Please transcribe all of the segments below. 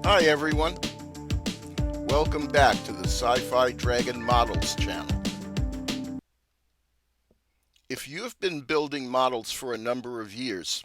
Hi everyone, welcome back to the Sci-Fi Dragon Models channel. If you have been building models for a number of years,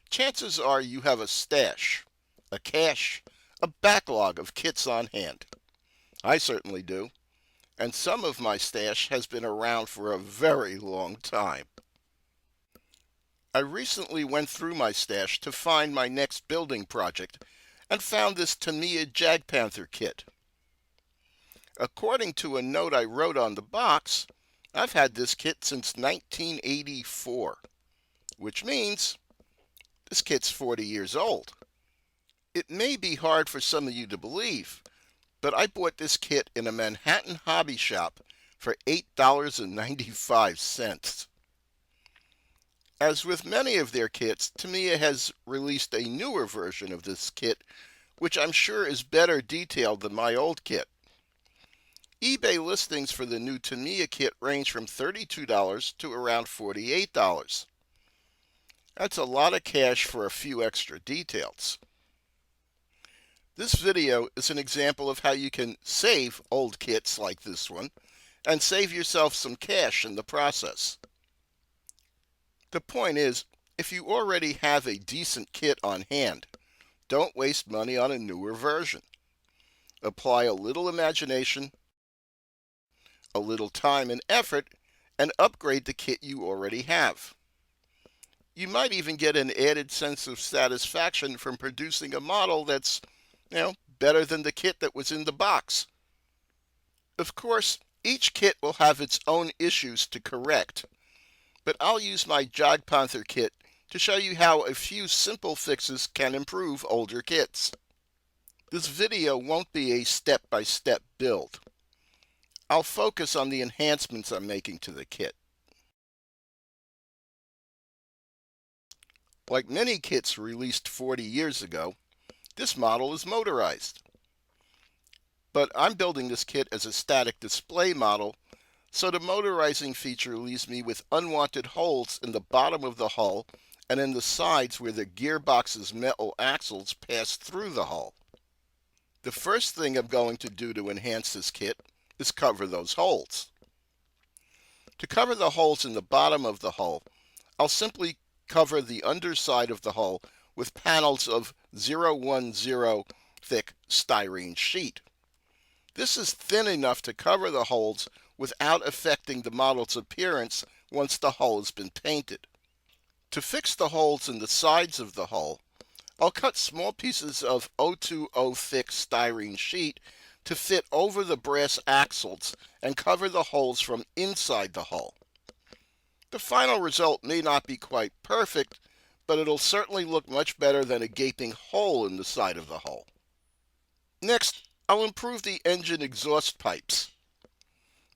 chances are you have a stash, a cache, a backlog of kits on hand. I certainly do, and some of my stash has been around for a very long time. I recently went through my stash to find my next building project and found this Tamiy Jadgpanther kit. According to a note I wrote on the box, I've had this kit since 1984, which means this kit's 40 years old. It may be hard for some of you to believe, but I bought this kit in a Manhattan hobby shop for $8.95. As with many of their kits, Tamiya has released a newer version of this kit, which I'm sure is better detailed than my old kit. eBay listings for the new Tamiya kit range from $32 to around $48. That's a lot of cash for a few extra details. This video is an example of how you can save old kits like this one and save yourself some cash in the process. The point is, if you already have a decent kit on hand, don't waste money on a newer version. Apply a little imagination, a little time and effort, and upgrade the kit you already have. You might even get an added sense of satisfaction from producing a model that's, better than the kit that was in the box. Of course, each kit will have its own issues to correct, but I'll use my Jadgpanther kit to show you how a few simple fixes can improve older kits. This video won't be a step-by-step build. I'll focus on the enhancements I'm making to the kit. Like many kits released 40 years ago, this model is motorized. But I'm building this kit as a static display model, so the motorizing feature leaves me with unwanted holes in the bottom of the hull and in the sides where the gearbox's metal axles pass through the hull. The first thing I'm going to do to enhance this kit is cover those holes. To cover the holes in the bottom of the hull, I'll simply cover the underside of the hull with panels of 010 thick styrene sheet. This is thin enough to cover the holes without affecting the model's appearance once the hull has been painted. To fix the holes in the sides of the hull, I'll cut small pieces of 020 thick styrene sheet to fit over the brass axles and cover the holes from inside the hull. The final result may not be quite perfect, but it'll certainly look much better than a gaping hole in the side of the hull. Next, I'll improve the engine exhaust pipes.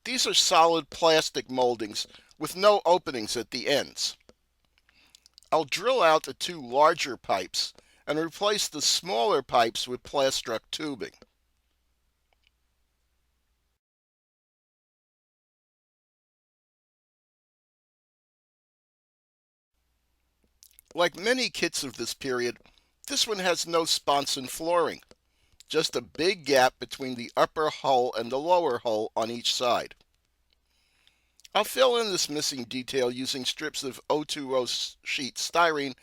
These are solid plastic moldings with no openings at the ends. I'll drill out the two larger pipes and replace the smaller pipes with plastruck tubing. Like many kits of this period, this one has no sponson flooring, just a big gap between the upper hull and the lower hull on each side. I'll fill in this missing detail using strips of 020 sheet styrene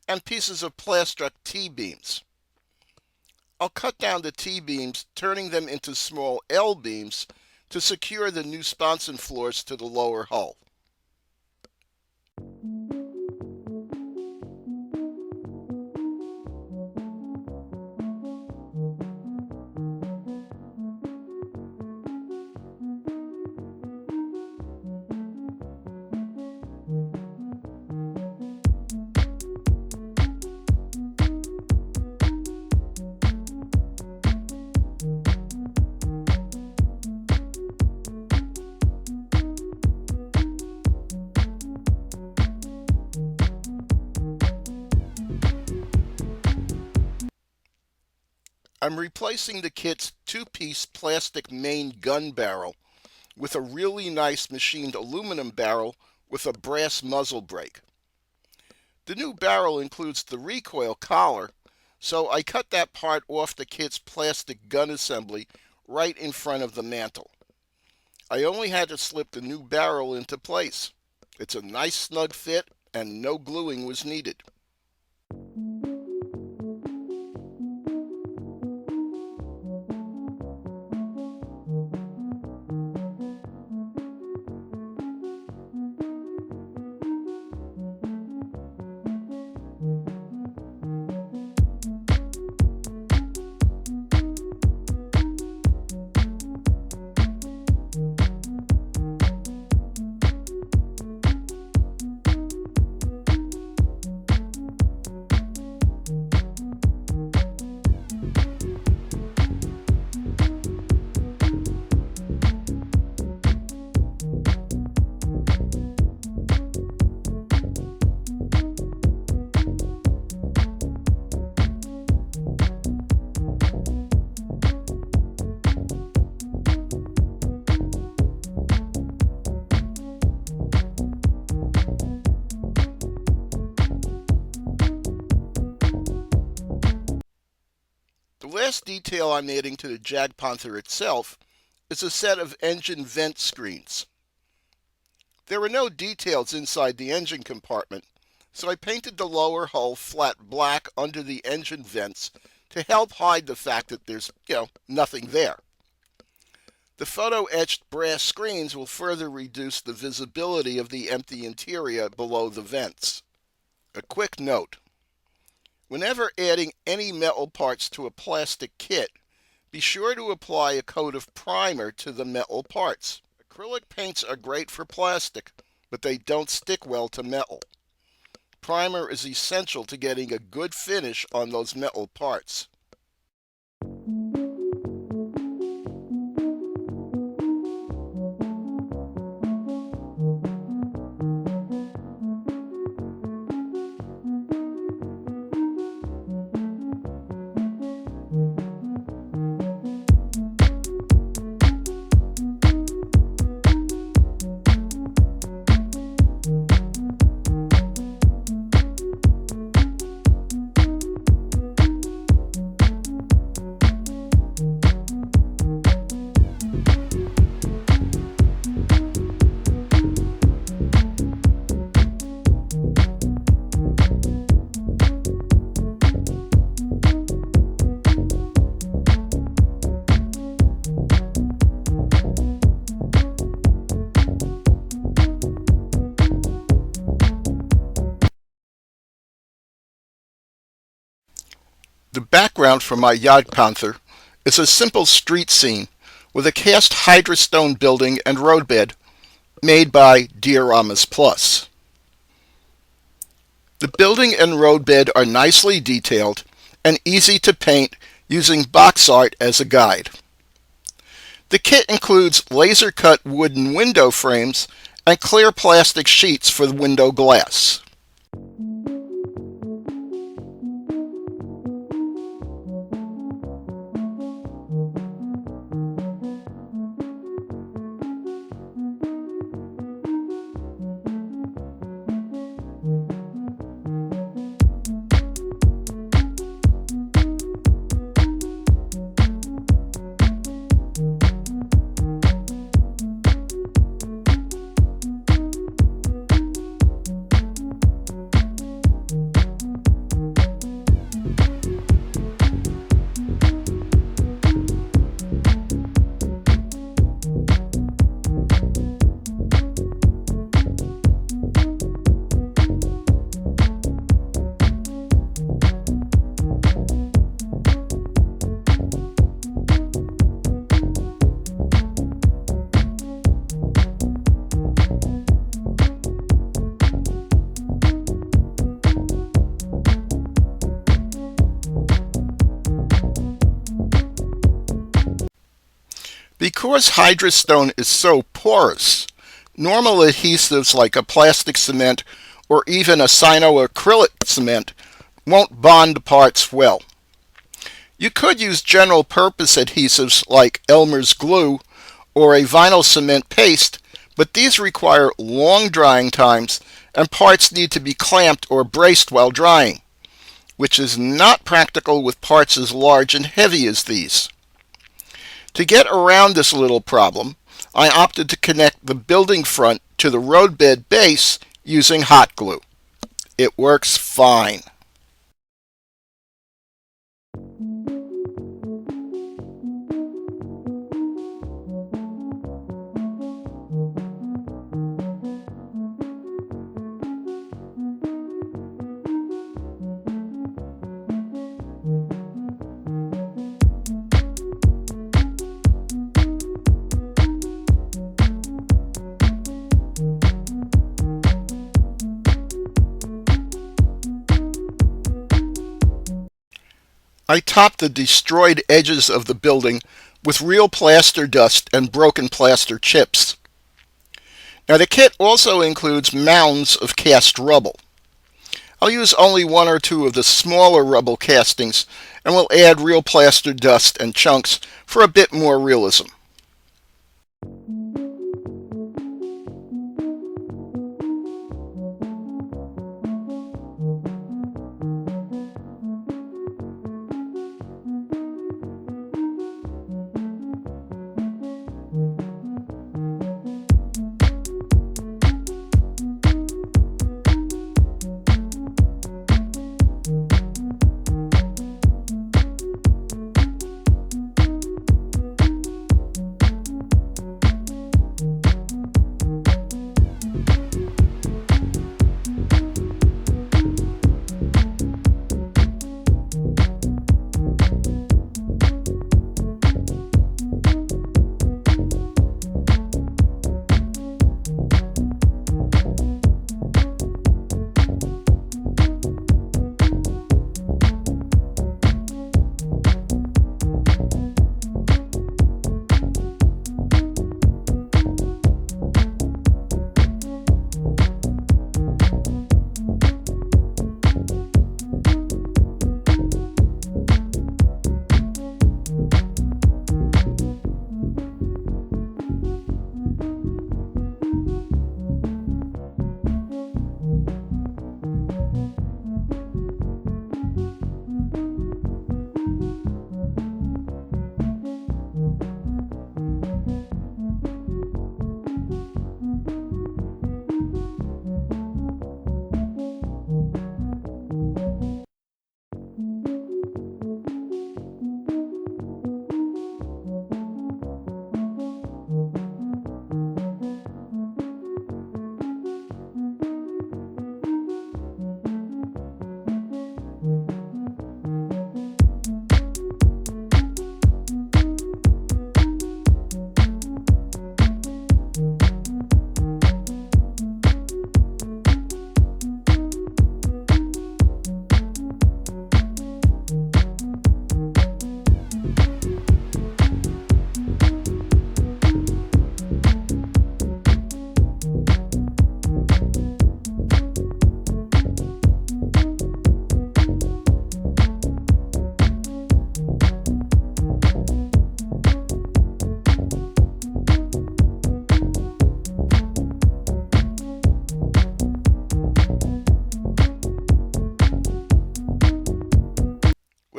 and pieces of plastruck T-beams. I'll cut down the T-beams, turning them into small L-beams to secure the new sponson floors to the lower hull. I'm replacing the kit's two-piece plastic main gun barrel with a really nice machined aluminum barrel with a brass muzzle brake. The new barrel includes the recoil collar, So I cut that part off the kit's plastic gun assembly right in front of the mantle. I only had to slip the new barrel into place. It's a nice snug fit and no gluing was needed. The last detail I'm adding to the Jadgpanther itself is a set of engine vent screens. There were no details inside the engine compartment, so I painted the lower hull flat black under the engine vents to help hide the fact that there's, nothing there. The photo-etched brass screens will further reduce the visibility of the empty interior below the vents. A quick note. Whenever adding any metal parts to a plastic kit, be sure to apply a coat of primer to the metal parts. Acrylic paints are great for plastic, but they don't stick well to metal. Primer is essential to getting a good finish on those metal parts. The background for my Jadgpanther is a simple street scene with a cast hydrostone building and roadbed made by Dioramas Plus. The building and roadbed are nicely detailed and easy to paint using box art as a guide. The kit includes laser-cut wooden window frames and clear plastic sheets for the window glass. Because hydrostone is so porous, normal adhesives like a plastic cement or even a cyanoacrylic cement won't bond parts well. You could use general purpose adhesives like Elmer's glue or a vinyl cement paste, but these require long drying times and parts need to be clamped or braced while drying. which is not practical with parts as large and heavy as these. To get around this little problem, I opted to connect the building front to the roadbed base using hot glue. It works fine. I topped the destroyed edges of the building with real plaster dust and broken plaster chips. Now the kit also includes mounds of cast rubble. I'll use only one or two of the smaller rubble castings and will add real plaster dust and chunks for a bit more realism.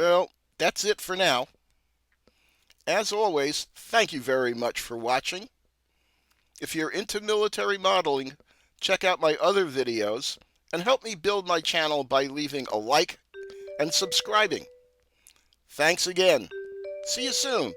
Well, that's it for now. As always, thank you very much for watching. If you're into military modeling, check out my other videos and help me build my channel by leaving a like and subscribing. Thanks again. See you soon.